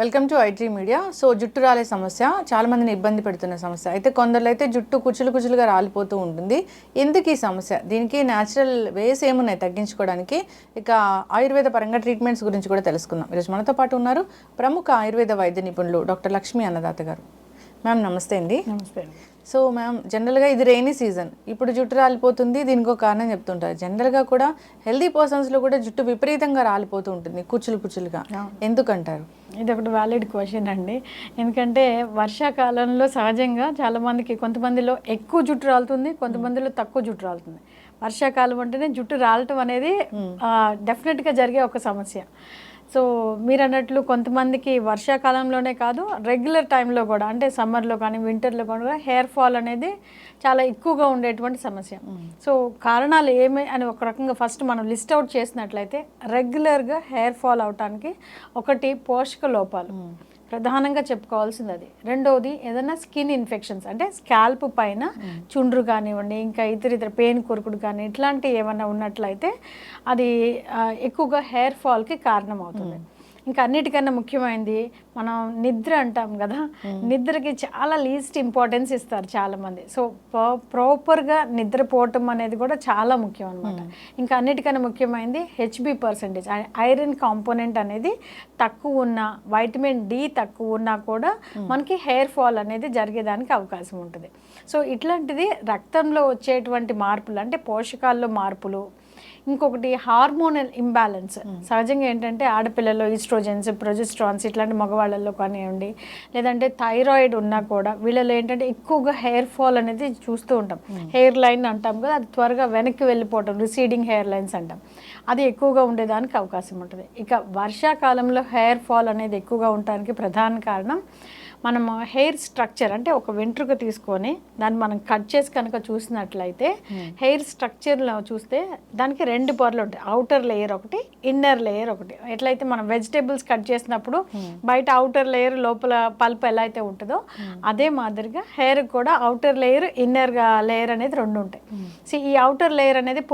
Welcome to IT media. So జుట్టు రాలే సమస్య చాలా మందిని ఇబ్బంది పెడుతున్న సమస్య. అయితే కొందరు అయితే జుట్టు కుచ్చులుగా రాలిపోతూ ఉంటుంది. ఎందుకు ఈ సమస్య? దీనికి న్యాచురల్ వేస్ ఏమున్నాయి తగ్గించుకోవడానికి? ఇక ఆయుర్వేద పరంగా ట్రీట్మెంట్స్ గురించి కూడా తెలుసుకుందాం. ఈరోజు మనతో పాటు ఉన్నారు ప్రముఖ ఆయుర్వేద వైద్య నిపుణులు డాక్టర్ లక్ష్మీ అన్నదాత గారు. మ్యామ్ నమస్తే అండి. నమస్తే అండి. సో మ్యామ్, జనరల్గా ఇది రెయినీ సీజన్, ఇప్పుడు జుట్టు రాలిపోతుంది, దీనికి ఒక కారణం చెప్తుంటారు. జనరల్గా కూడా హెల్దీ పర్సన్స్లో కూడా జుట్టు విపరీతంగా రాలిపోతూ ఉంటుంది, కుచ్చులుగా. ఎందుకంటారు? ఇది ఒకటి వ్యాలిడ్ క్వశ్చన్ అండి. ఎందుకంటే వర్షాకాలంలో సహజంగా చాలామందికి, కొంతమందిలో ఎక్కువ జుట్టు రాలుతుంది, కొంతమందిలో తక్కువ జుట్టు రాలుతుంది. వర్షాకాలం అంటేనే జుట్టు రాలటం అనేది డెఫినెట్గా జరిగే ఒక సమస్య. సో మీరు అన్నట్లు కొంతమందికి వర్షాకాలంలోనే కాదు, రెగ్యులర్ టైంలో కూడా, అంటే సమ్మర్లో కానీ వింటర్లో కూడా హెయిర్ ఫాల్ అనేది చాలా ఎక్కువగా ఉండేటువంటి సమస్య. సో కారణాలు ఏమి అని ఒక రకంగా ఫస్ట్ మనం లిస్ట్ అవుట్ చేసినట్లయితే, రెగ్యులర్గా హెయిర్ ఫాల్ అవటానికి ఒకటి పోషక లోపాలు ప్రధానంగా చెప్పుకోవాల్సింది అది. రెండవది ఏదైనా స్కిన్ ఇన్ఫెక్షన్స్, అంటే స్కాల్ప్ పైన చుండ్రు కానివ్వండి, ఇంకా ఇతర పెయిన్ కొరుకుడు కానీ ఇట్లాంటివి ఏమైనా ఉన్నట్లయితే అది ఎక్కువగా హెయిర్ ఫాల్కి కారణం అవుతుంది. ఇంకా అన్నిటికన్నా ముఖ్యమైనది మనం నిద్ర అంటాం కదా, నిద్రకి చాలా లీస్ట్ ఇంపార్టెన్స్ ఇస్తారు చాలామంది. సో ప్రాపర్గా నిద్రపోవటం అనేది కూడా చాలా ముఖ్యం అనమాట. ఇంకా అన్నిటికన్నా ముఖ్యమైనది హెచ్బి పర్సెంటేజ్, ఐరన్ కాంపోనెంట్ అనేది తక్కువ ఉన్న, వైటమిన్ డి తక్కువ ఉన్నా కూడా మనకి హెయిర్ ఫాల్ అనేది జరిగేదానికి అవకాశం ఉంటుంది. సో ఇట్లాంటిది రక్తంలో వచ్చేటువంటి మార్పులు, అంటే పోషకాల్లో మార్పులు. ఇంకొకటి హార్మోనల్ ఇంబ్యాలెన్స్. సహజంగా ఏంటంటే ఆడపిల్లల్లో ఈస్ట్రోజన్స్, ప్రొజెస్ట్రాన్స్ ఇట్లాంటి మగవాళ్ళల్లో కానివ్వండి, లేదంటే థైరాయిడ్ ఉన్నా కూడా వీళ్ళలో ఏంటంటే ఎక్కువగా హెయిర్ ఫాల్ అనేది చూస్తూ ఉంటాం. హెయిర్ లైన్ అంటాం కదా, అది త్వరగా వెనక్కి వెళ్ళిపోవటం, రిసీడింగ్ హెయిర్ లైన్స్ అంటాం, అది ఎక్కువగా ఉండేదానికి అవకాశం ఉంటుంది. ఇక వర్షాకాలంలో హెయిర్ ఫాల్ అనేది ఎక్కువగా ఉండడానికి ప్రధాన కారణం, మనం హెయిర్ స్ట్రక్చర్, అంటే ఒక వెంట్రుక తీసుకొని దాన్ని మనం కట్ చేసి కనుక చూసినట్లయితే హెయిర్ స్ట్రక్చర్లో చూస్తే దానికి రెండు పొరలు ఉంటాయి. అవుటర్ లేయర్ ఒకటి, ఇన్నర్ లేయర్ ఒకటి. ఎట్లయితే మనం వెజిటేబుల్స్ కట్ చేసినప్పుడు బయట అవుటర్ లేయర్, లోపల పల్ప్ ఎలా అయితే ఉంటుందో అదే మాదిరిగా హెయిర్ కూడా అవుటర్ లేయర్, ఇన్నర్ లేయర్ అనేది రెండు ఉంటాయి. సో ఈ అవుటర్ లేయర్ అనేది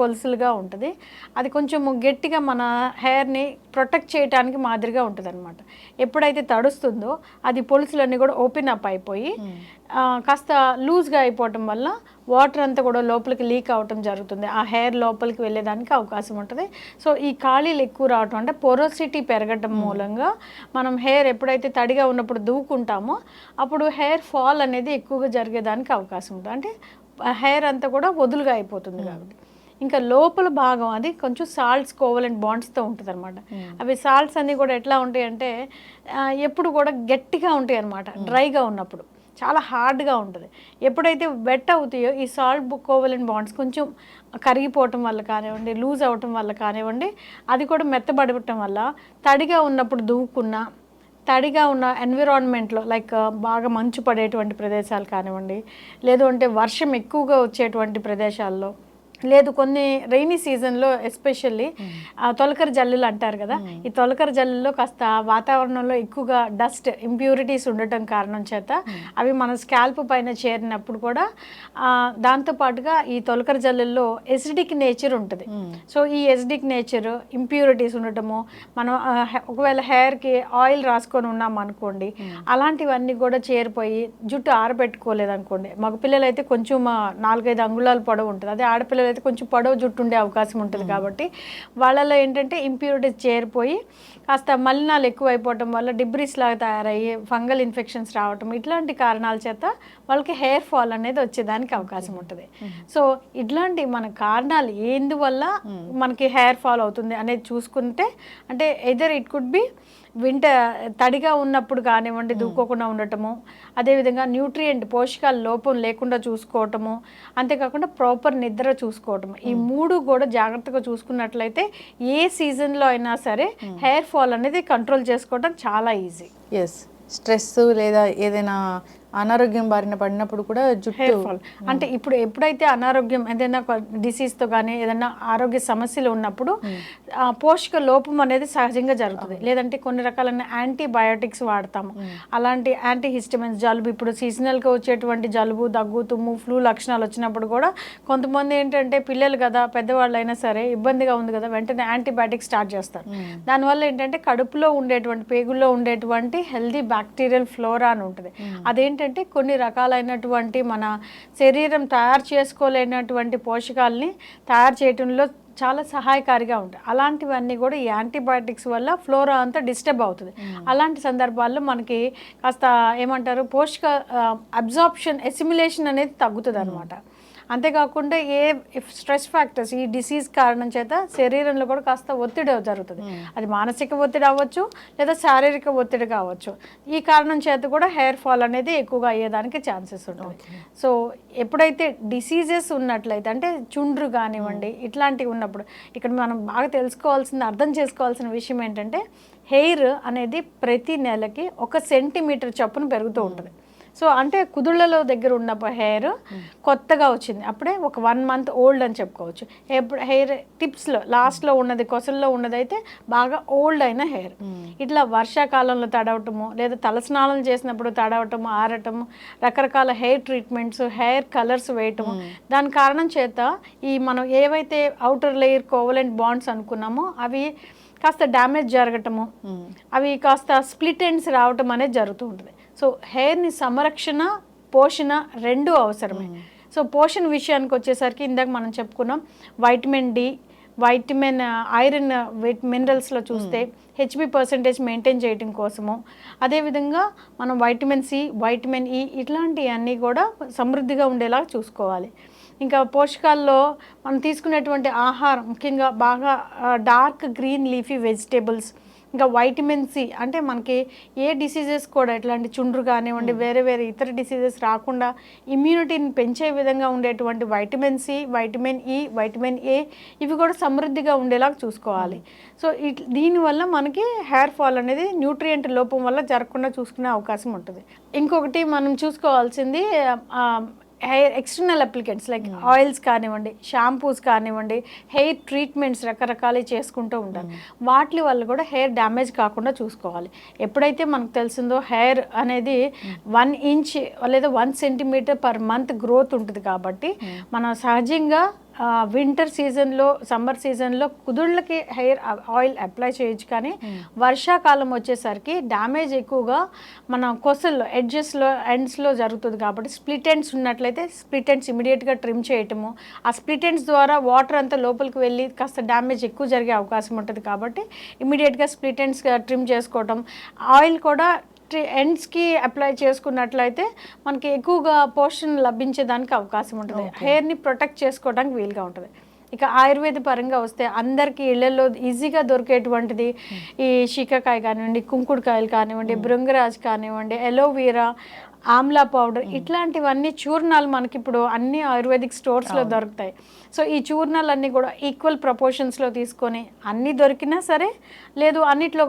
పొలుసులుగా ఉంటుంది. అది కొంచెం గట్టిగా మన హెయిర్ని ప్రొటెక్ట్ చేయడానికి మాదిరిగా ఉంటుంది అనమాట. ఎప్పుడైతే తడుస్తుందో అది పొలుసులన్నీ కూడా ఓపెన్ అప్ అయిపోయి కాస్త లూజ్గా అయిపోవటం వల్ల వాటర్ అంతా కూడా లోపలికి లీక్ అవటం జరుగుతుంది. ఆ హెయిర్ లోపలికి వెళ్ళేదానికి అవకాశం ఉంటుంది. సో ఈ ఖాళీలు ఎక్కువ రావటం, అంటే పొరోసిటీ పెరగటం మూలంగా మనం హెయిర్ ఎప్పుడైతే తడిగా ఉన్నప్పుడు దూకుంటామో అప్పుడు హెయిర్ ఫాల్ అనేది ఎక్కువగా జరిగేదానికి అవకాశం ఉంటుంది. అంటే హెయిర్ అంతా కూడా వదులుగా అయిపోతుంది కాబట్టి. ఇంకా లోపల భాగం అది కొంచెం సాల్ట్స్, కోవలెంట్ బాండ్స్తో ఉంటుంది అనమాట. అవి సాల్ట్స్ అన్నీ కూడా ఎట్లా ఉంటాయి అంటే ఎప్పుడు కూడా గట్టిగా ఉంటాయి అనమాట. డ్రైగా ఉన్నప్పుడు చాలా హార్డ్గా ఉంటుంది. ఎప్పుడైతే వెట్ అవుతాయో ఈ సాల్ట్ కోవలెంట్ బాండ్స్ కొంచెం కరిగిపోవటం వల్ల కానివ్వండి, లూజ్ అవ్వటం వల్ల కానివ్వండి, అది కూడా మెత్తబడటం వల్ల తడిగా ఉన్నప్పుడు దువ్వుకున్న, తడిగా ఉన్న ఎన్విరాన్మెంట్లో లైక్ బాగా మంచు పడేటువంటి ప్రదేశాలు కానివ్వండి, లేదు అంటే వర్షం ఎక్కువగా వచ్చేటువంటి ప్రదేశాల్లో, లేదు కొన్ని రెయినీ సీజన్లో ఎస్పెషల్లీ తొలకరి జల్లులు అంటారు కదా, ఈ తొలకరి జల్లుల్లో కాస్త వాతావరణంలో ఎక్కువగా డస్ట్, ఇంప్యూరిటీస్ ఉండటం కారణం చేత అవి మన స్కాల్ప్ పైన చేరినప్పుడు కూడా దాంతోపాటుగా ఈ తొలకరి జల్లుల్లో ఎసిడిక్ నేచర్ ఉంటుంది. సో ఈ ఎసిడిక్ నేచర్, ఇంప్యూరిటీస్ ఉండటము, మనం ఒకవేళ హెయిర్కి ఆయిల్ రాసుకొని ఉన్నాం అనుకోండి, అలాంటివన్నీ కూడా చేరిపోయి జుట్టు ఆరబెట్టుకోలేదనుకోండి, మగపిల్లలు అయితే కొంచెం 4-5 అంగుళాలు పొడవు ఉంటుంది, అదే ఆడపిల్లలు అయితే కొంచెం పొడవు జుట్టు ఉండే అవకాశం ఉంటుంది. కాబట్టి వాళ్ళలో ఏంటంటే ఇంప్యూరిటీస్ చేరిపోయి కాస్త మలినాలు ఎక్కువ అయిపోవటం వల్ల డిబ్రీస్ లాగా తయారయ్యి ఫంగల్ ఇన్ఫెక్షన్స్ రావటం, ఇట్లాంటి కారణాల చేత వాళ్ళకి హెయిర్ ఫాల్ అనేది వచ్చేదానికి అవకాశం ఉంటుంది. సో ఇట్లాంటి మన కారణాలు ఎందువల్ల మనకి హెయిర్ ఫాల్ అవుతుంది అనేది చూసుకుంటే, అంటే ఎదర్ ఇట్ కుడ్ బి తడిగా ఉన్నప్పుడు కానివ్వండి, దూకోకుండా ఉండటము, అదేవిధంగా న్యూట్రియంట్ పోషకాల లోపం లేకుండా చూసుకోవటము, అంతేకాకుండా ప్రాపర్ నిద్ర చూసుకోవటము, ఈ మూడు కూడా జాగ్రత్తగా చూసుకున్నట్లయితే ఏ సీజన్లో అయినా సరే హెయిర్ ఫాల్ అనేది కంట్రోల్ చేసుకోవడం చాలా ఈజీ. ఎస్, స్ట్రెస్ లేదా ఏదైనా అనారోగ్యం బారిన పడినప్పుడు కూడా జుట్టు హెయిర్ ఫాల్ అంటే ఇప్పుడు ఎప్పుడైతే అనారోగ్యం ఏదైనా డిసీజ్తో కానీ ఏదైనా ఆరోగ్య సమస్యలు ఉన్నప్పుడు పోషక లోపం అనేది సహజంగా జరుగుతుంది. లేదంటే కొన్ని రకాలైన యాంటీబయాటిక్స్ వాడతాము. అలాంటి యాంటీ హిస్టమిన్స్ జలుబు ఇప్పుడు సీజనల్గా వచ్చేటువంటి జలుబు, దగ్గు, తుమ్ము, ఫ్లూ లక్షణాలు వచ్చినప్పుడు కూడా కొంతమంది ఏంటంటే పిల్లలు కదా పెద్దవాళ్ళు అయినా సరే ఇబ్బందిగా ఉంది కదా వెంటనే యాంటీబయాటిక్స్ స్టార్ట్ చేస్తారు. దానివల్ల ఏంటంటే కడుపులో ఉండేటువంటి పేగుల్లో ఉండేటువంటి హెల్దీ బ్యాక్టీరియల్ ఫ్లోరా అని ఉంటుంది. అదేంటంటే కొన్ని రకాలైనటువంటి మన శరీరం తయారు చేసుకోలేనటువంటి పోషకాలని తయారు చేయడంలో చాలా సహాయకారిగా ఉంటాయి. అలాంటివన్నీ కూడా ఈ యాంటీబయాటిక్స్ వల్ల ఫ్లోరా అంతా డిస్టర్బ్ అవుతుంది. అలాంటి సందర్భాల్లో మనకి కాస్త ఏమంటారు పోషక అబ్జార్ప్షన్ ఎసిమిలేషన్ అనేది తగ్గుతుంది అనమాట. అంతేకాకుండా స్ట్రెస్ ఫ్యాక్టర్స్ ఈ డిసీజ్ కారణం చేత శరీరంలో కూడా కాస్త ఒత్తిడి జరుగుతుంది. అది మానసిక ఒత్తిడి అవ్వచ్చు లేదా శారీరక ఒత్తిడి కావచ్చు. ఈ కారణం చేత కూడా హెయిర్ ఫాల్ అనేది ఎక్కువగా అయ్యేదానికి ఛాన్సెస్ ఉంటుంది. సో ఎప్పుడైతే డిసీజెస్ ఉన్నట్లయితే అంటే చుండ్రు కానివ్వండి ఇట్లాంటివి ఉన్నప్పుడు ఇక్కడ మనం బాగా అర్థం చేసుకోవాల్సిన విషయం ఏంటంటే హెయిర్ అనేది ప్రతి నెలకి 1 సెంటీమీటర్ చొప్పున పెరుగుతూ ఉంటుంది. సో అంటే కుదుళ్లలో దగ్గర ఉన్న హెయిర్ కొత్తగా వచ్చింది అప్పుడే ఒక 1 మంత్ ఓల్డ్ అని చెప్పుకోవచ్చు. ఎప్పుడు హెయిర్ టిప్స్లో లాస్ట్లో ఉన్నది కొసల్లో ఉన్నదైతే బాగా ఓల్డ్ అయిన హెయిర్. ఇట్లా వర్షాకాలంలో తడవటము లేదా తలస్నానం చేసినప్పుడు తడవటము, ఆరటము, రకరకాల హెయిర్ ట్రీట్మెంట్స్, హెయిర్ కలర్స్ వేయటము, దాని కారణం చేత ఈ మనం ఏవైతే అవుటర్ లేయర్ కోవలెంట్ బాండ్స్ అనుకున్నామో అవి కాస్త డ్యామేజ్ జరగటము, అవి కాస్త స్ప్లిట్ ఎండ్స్ రావటం అనేది జరుగుతూ ఉంటుంది. సో హెయిర్ని సంరక్షణ పోషణ రెండూ అవసరమే. సో పోషణ విషయానికి వచ్చేసరికి ఇందాక మనం చెప్పుకున్నాం వైటమిన్ డి, వైటమిన్ ఐరన్ మినరల్స్లో చూస్తే హెచ్బి పర్సెంటేజ్ మెయింటైన్ చేయడం కోసము, అదేవిధంగా మనం వైటమిన్ సి, వైటమిన్ ఈ ఇట్లాంటివన్నీ కూడా సమృద్ధిగా ఉండేలా చూసుకోవాలి. ఇంకా పోషకాల్లో మనం తీసుకునేటువంటి ఆహారం ముఖ్యంగా బాగా డార్క్ గ్రీన్ లీఫీ వెజిటేబుల్స్, ఇంకా వైటమిన్ సి అంటే మనకి ఏ డిసీజెస్ కూడా ఇట్లాంటి చుండ్రు కానివ్వండి వేరే ఇతర డిసీజెస్ రాకుండా ఇమ్యూనిటీని పెంచే విధంగా ఉండేటువంటి vitamin C, vitamin E, vitamin A ఇవి కూడా సమృద్ధిగా ఉండేలాగా చూసుకోవాలి. సో దీనివల్ల మనకి హెయిర్ ఫాల్ అనేది న్యూట్రియంట్ లోపం వల్ల జరగకుండా చూసుకునే అవకాశం ఉంటుంది. ఇంకొకటి మనం చూసుకోవాల్సింది hair external applicants like oils కానివ్వండి, షాంపూస్ కానివ్వండి, హెయిర్ ట్రీట్మెంట్స్ రకరకాలు చేసుకుంటూ ఉంటారు. వాటి వల్ల కూడా హెయిర్ డ్యామేజ్ కాకుండా చూసుకోవాలి. ఎప్పుడైతే మనకు తెలిసిందో హెయిర్ అనేది 1 ఇంచ్ లేదా 1 సెంటీమీటర్ పర్ మంత్ గ్రోత్ ఉంటుంది కాబట్టి మనం సహజంగా వింటర్ సీజన్లో సమ్మర్ సీజన్లో కుదుళ్ళకి హెయిర్ ఆయిల్ అప్లై చేయొచ్చు. కానీ వర్షాకాలం వచ్చేసరికి డ్యామేజ్ ఎక్కువగా మన కొసల్లో ఎండ్స్లో జరుగుతుంది కాబట్టి స్ప్లిట్ ఎండ్స్ ఉన్నట్లయితే స్ప్లిట్ ఎండ్స్ ఇమీడియట్గా ట్రిమ్ చేయటము, ఆ స్ప్లిట్ ఎండ్స్ ద్వారా వాటర్ అంతా లోపలికి వెళ్ళి కాస్త డ్యామేజ్ ఎక్కువ జరిగే అవకాశం ఉంటుంది కాబట్టి ఇమీడియట్గా స్ప్లిట్ ఎండ్స్ ట్రిమ్ చేసుకోవటం. ఆయిల్ కూడా ఎండ్స్కి అప్లై చేసుకున్నట్లయితే మనకి ఎక్కువగా పోషణ లభించేదానికి అవకాశం ఉంటుంది. హెయిర్ని ప్రొటెక్ట్ చేసుకోవడానికి వీలుగా ఉంటుంది. ఇక ఆయుర్వేద పరంగా వస్తే అందరికీ ఇళ్లలో ఈజీగా దొరికేటువంటిది ఈ శీకాకాయ కానివ్వండి, కుంకుడుకాయలు కానివ్వండి, భృంగరాజ్ కానివ్వండి, ఎలోవీరా, ఆమ్లా పౌడర్ ఇట్లాంటివన్నీ చూర్ణాలు మనకి ఇప్పుడు అన్ని ఆయుర్వేదిక్ స్టోర్స్లో దొరుకుతాయి. సో ఈ చూర్ణాలన్నీ కూడా ఈక్వల్ ప్రపోర్షన్స్లో తీసుకొని అన్నీ దొరికినా సరే లేదు అన్నిట్లో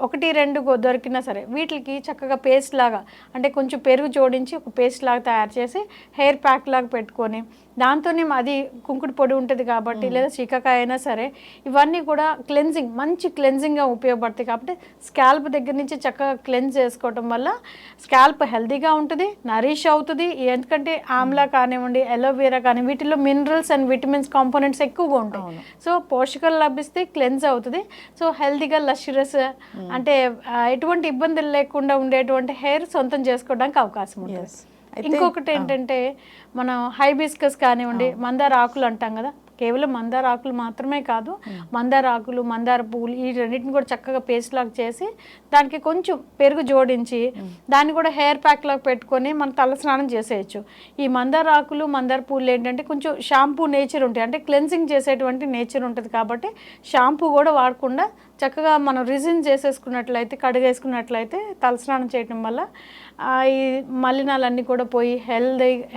1-2 దొరికినా సరే వీటికి చక్కగా పేస్ట్ లాగా అంటే కొంచెం పెరుగు జోడించి ఒక పేస్ట్ లాగా తయారు చేసి హెయిర్ ప్యాక్ లాగా పెట్టుకొని దాంతోనే అది కుంకుడు పొడి ఉంటుంది కాబట్టి లేదా శీకాకాయ అయినా సరే ఇవన్నీ కూడా మంచి క్లెన్జింగ్గా ఉపయోగపడతాయి. కాబట్టి స్కాల్ప్ దగ్గర నుంచి చక్కగా క్లెన్స్ చేసుకోవటం వల్ల స్కాల్ప్ హెల్తీగా ఉంటుంది, నరిష్ అవుతుంది. ఎందుకంటే ఆమ్లా కానివ్వండి, ఎలోవీరా కానీ వీటిలో మినరల్స్ అండ్ విటమిన్స్ కాంపోనెంట్స్ ఎక్కువగా ఉంటాయి. సో పోషకాలు లభిస్తే క్లెన్స్ అవుతుంది. సో హెల్తీగా లష్రస్ అంటే ఎటువంటి ఇబ్బందులు లేకుండా ఉండేటువంటి హెయిర్ సొంతం చేసుకోవడానికి అవకాశం ఉంటుంది. ఇంకొకటి ఏంటంటే మనం హైబిస్కస్ కానివ్వండి, మందార ఆకులు అంటాం కదా, కేవలం మందార ఆకులు మాత్రమే కాదు, మందార ఆకులు, మందార పువ్వులు ఈ రెండింటిని కూడా చక్కగా పేస్ట్ లాగా చేసి దానికి కొంచెం పెరుగు జోడించి దాన్ని కూడా హెయిర్ ప్యాక్ లాగా పెట్టుకొని మనం తలస్నానం చేసేయచ్చు. ఈ మందార ఆకులు, మందార పువ్వులు ఏంటంటే కొంచెం షాంపూ నేచర్ ఉంటాయి, అంటే క్లెన్సింగ్ చేసేటువంటి నేచర్ ఉంటుంది కాబట్టి షాంపూ కూడా వాడకుండా చక్కగా మనం రిజిన్ చేసేసుకున్నట్లయితే కడిగేసుకున్నట్లయితే తలస్నానం చేయడం వల్ల ఈ మలినాలన్నీ కూడా పోయి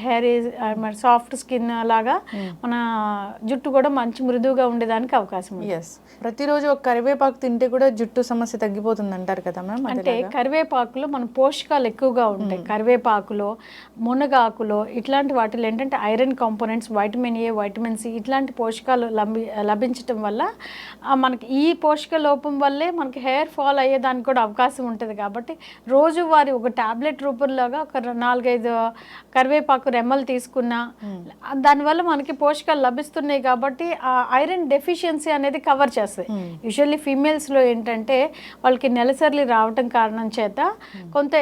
హెయిర్ సాఫ్ట్ స్కిన్ లాగా మన జుట్టు కూడా మంచి మృదువుగా ఉండేదానికి అవకాశం ఉంది. ఎస్, ప్రతిరోజు ఒక కరివేపాకు తింటే కూడా జుట్టు సమస్య తగ్గిపోతుంది అంటారు కదా మ్యామ్? అంటే కరివేపాకులో మన పోషకాలు ఎక్కువగా ఉంటాయి. కరివేపాకులో, మునగాకులో ఇట్లాంటి వాటిలో ఏంటంటే iron components, vitamin A, vitamin C ఇట్లాంటి పోషకాలు లభించటం వల్ల మనకి ఈ పోషక లోపం వల్లే మనకి హెయిర్ ఫాల్ అయ్యేదానికి కూడా అవకాశం ఉంటుంది. కాబట్టి రోజువారీ ఒక టాబ్లెట్ రూపంలాగా ఒక 4-5 కరివేపాకు రెమ్మలు తీసుకున్నా దానివల్ల మనకి పోషకాలు లభిస్తున్నాయి. కాబట్టి ఆ ఐరన్ డెఫిషియన్సీ అనేది కవర్ చేస్తుంది. యూజువల్లీ ఫీమేల్స్లో ఏంటంటే వాళ్ళకి నెలసరిలు రావటం కారణం చేత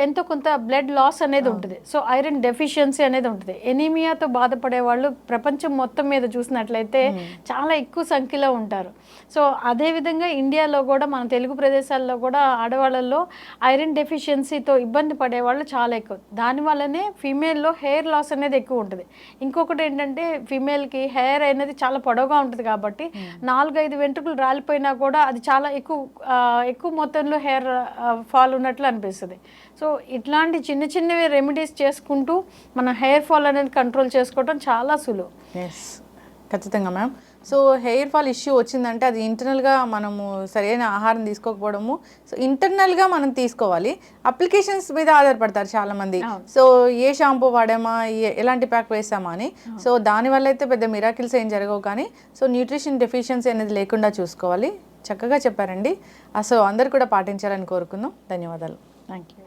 ఎంతో కొంత బ్లడ్ లాస్ అనేది ఉంటుంది. సో ఐరన్ డెఫిషియన్సీ అనేది ఉంటుంది. ఎనీమియాతో బాధపడే వాళ్ళు ప్రపంచం మొత్తం మీద చూసినట్లయితే చాలా ఎక్కువ సంఖ్యలో ఉంటారు. సో అదేవిధంగా ఇండియాలో కూడా మన తెలుగు ప్రదేశాల్లో కూడా ఆడవాళ్ళల్లో ఐరన్ డెఫిషియన్సీతో ఇబ్బంది పడేవాళ్ళు చాలా ఎక్కువ. దానివల్లనే ఫీమేల్లో హెయిర్ లాస్ అనేది ఎక్కువ ఉంటుంది. ఇంకొకటి ఏంటంటే ఫీమేల్కి హెయిర్ అనేది చాలా పొడవుగా ఉంటుంది కాబట్టి 4-5 వెంట్రుకలు రాలిపోయినా కూడా అది చాలా ఎక్కువ మొత్తంలో హెయిర్ ఫాల్ ఉన్నట్లు అనిపిస్తుంది. సో ఇట్లాంటి చిన్నవి రెమెడీస్ చేసుకుంటూ మన హెయిర్ ఫాల్ అనేది కంట్రోల్ చేసుకోవడం చాలా సులువు. ఎస్, ఖచ్చితంగా ma'am. So hair fall issue వచ్చిందంటే అది ఇంటర్నల్గా మనము సరైన ఆహారం తీసుకోకపోవడము. సో ఇంటర్నల్గా మనం తీసుకోవాలి. అప్లికేషన్స్ మీద ఆధారపడతారు చాలామంది. సో ఏ షాంపూ వాడామా, ఎలాంటి ప్యాక్ వేసామా అని. సో దానివల్ల అయితే పెద్ద మిరాకిల్స్ ఏం జరగవు, కానీ సో న్యూట్రిషన్ డెఫిషియన్సీ అనేది లేకుండా చూసుకోవాలి. చక్కగా చెప్పారండి. సో అందరు కూడా పాటించాలని కోరుకుందాం. ధన్యవాదాలు. Thank you.